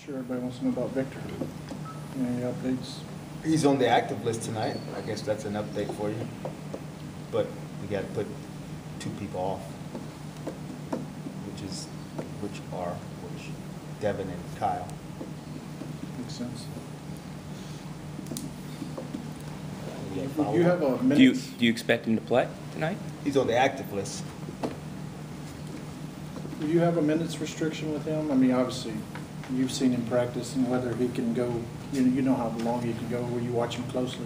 Sure, everybody wants to know about Victor. Any updates? He's on the active list tonight. I guess that's an update for you. But we got to put 2 people off, which are Devin and Kyle. Makes sense. Do You have a minute. Do you expect him to play tonight? He's on the active list. Do you have a minutes restriction with him? I mean, obviously, you've seen him practice and whether he can go, you know how long he can go. Will you watch him closely?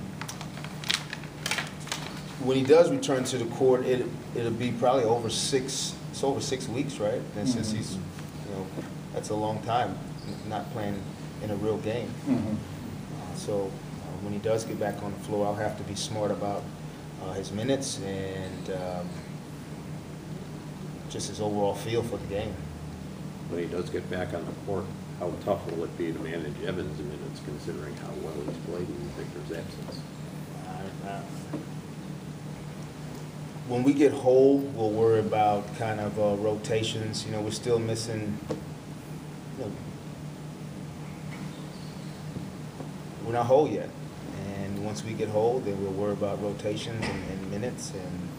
When he does return to the court, it'll be probably over 6. It's over 6 weeks, right? And since he's, that's a long time not playing in a real game. So when he does get back on the floor, I'll have to be smart about his minutes and just his overall feel for the game. When he does get back on the court, how tough will it be to manage Evans' minutes, considering how well he's played in Victor's absence? When we get whole, we'll worry about kind of rotations. We're still missing. We're not whole yet, and once we get whole, then we'll worry about rotations and minutes. And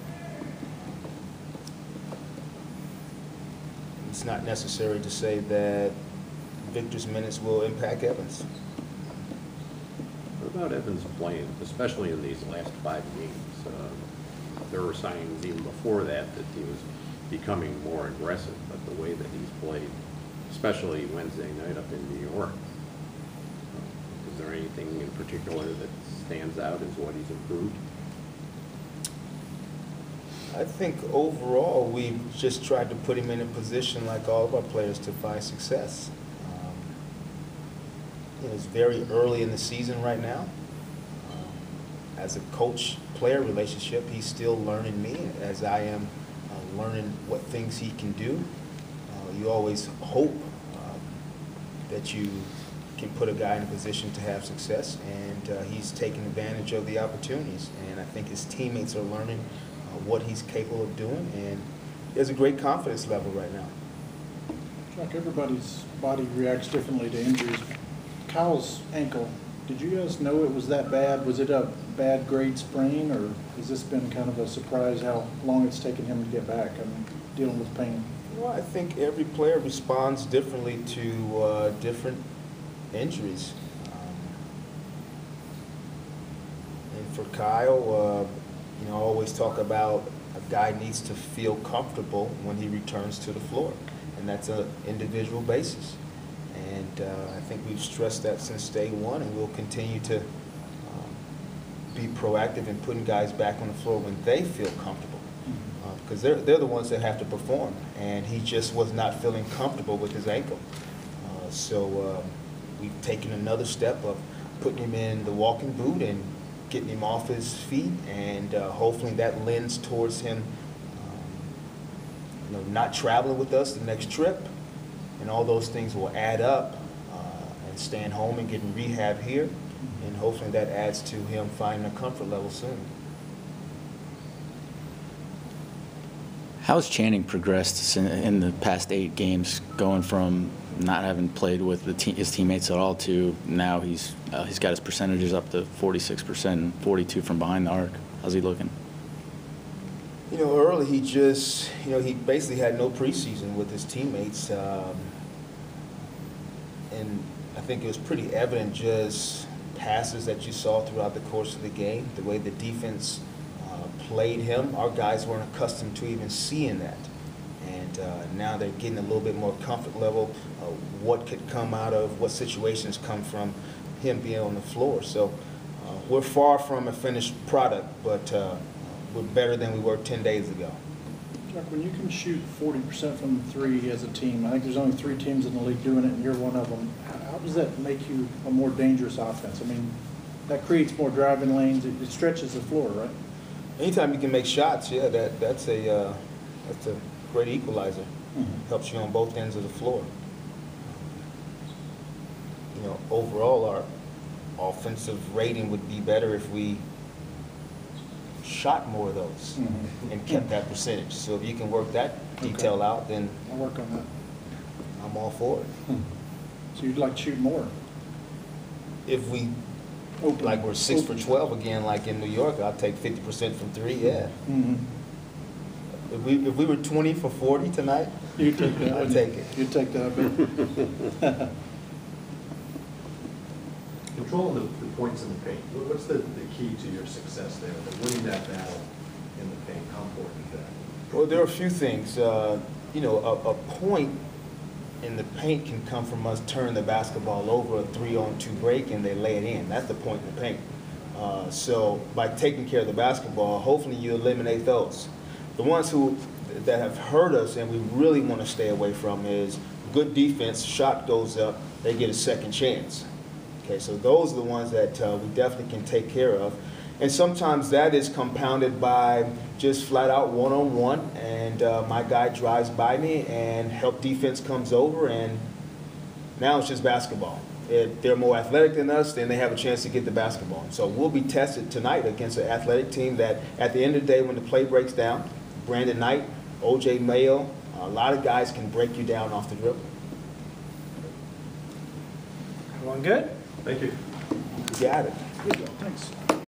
it's not necessary to say that Victor's minutes will impact Evans. What about Evans playing, especially in these last 5 games? There were signs even before that he was becoming more aggressive, but the way that he's played, especially Wednesday night up in New York, is there anything in particular that stands out as what he's improved? I think overall we've just tried to put him in a position like all of our players to find success. It's very early in the season right now. As a coach-player relationship, he's still learning me as I am learning what things he can do. You always hope that you can put a guy in a position to have success, and he's taking advantage of the opportunities. And I think his teammates are learning what he's capable of doing, and he has a great confidence level right now. Jacque, everybody's body reacts differently to injuries. Kyle's ankle, did you guys know it was that bad? Was it a bad grade sprain, or has this been kind of a surprise how long it's taken him to get back? I mean, dealing with pain. Well, I think every player responds differently to different injuries. And for Kyle, I always talk about a guy needs to feel comfortable when he returns to the floor, and that's an individual basis. And I think we've stressed that since day one, and we'll continue to be proactive in putting guys back on the floor when they feel comfortable, because they're the ones that have to perform, and he just was not feeling comfortable with his ankle. So we've taken another step of putting him in the walking boot and getting him off his feet, and hopefully that lends towards him not traveling with us the next trip, and all those things will add up, and staying home and getting rehab here, and hopefully that adds to him finding a comfort level soon. How has Channing progressed in the past 8 games, going from not having played with his teammates at all to now he's got his percentages up to 46% and 42 from behind the arc? How's he looking? Early he just, he basically had no preseason with his teammates, and I think it was pretty evident just passes that you saw throughout the course of the game, the way the defense played him. Our guys weren't accustomed to even seeing that, and now they're getting a little bit more comfort level. What could come out of, what situations come from him being on the floor. So we're far from a finished product, but we're better than we were 10 days ago. Jacque, when you can shoot 40% from the 3 as a team, I think there's only 3 teams in the league doing it, and you're one of them. How does that make you a more dangerous offense? I mean, that creates more driving lanes. It stretches the floor, right? Anytime you can make shots, yeah, that's a great equalizer. Helps you on both ends of the floor. Overall, our offensive rating would be better if we shot more of those and kept that percentage. So if you can work that detail out, then I'll work on that. I'm all for it. So you'd like to shoot more? If we, Open. like we're 6 for Open. 12 again, like in New York, I'll take 50% from 3, yeah. Mhm. If we were 20 for 40 tonight, You'd take that. I'd take it. You'd take that, but Controlling the points in the paint, what's the key to your success there, the winning that battle in the paint? How important is that? Well, there are a few things. You know, a point in the paint can come from us turning the basketball over, a 3-on-2 break, and they lay it in. That's the point in the paint. So by taking care of the basketball, hopefully you eliminate those. The ones that have hurt us and we really want to stay away from is good defense, shot goes up, they get a second chance. Okay, so those are the ones that we definitely can take care of. And sometimes that is compounded by just flat out one-on-one, and my guy drives by me and help defense comes over, and now it's just basketball. If they're more athletic than us, then they have a chance to get the basketball. So we'll be tested tonight against an athletic team that at the end of the day when the play breaks down, Brandon Knight, O.J. Mayo, a lot of guys can break you down off the dribble. Everyone good? Thank you. You got it. thanks.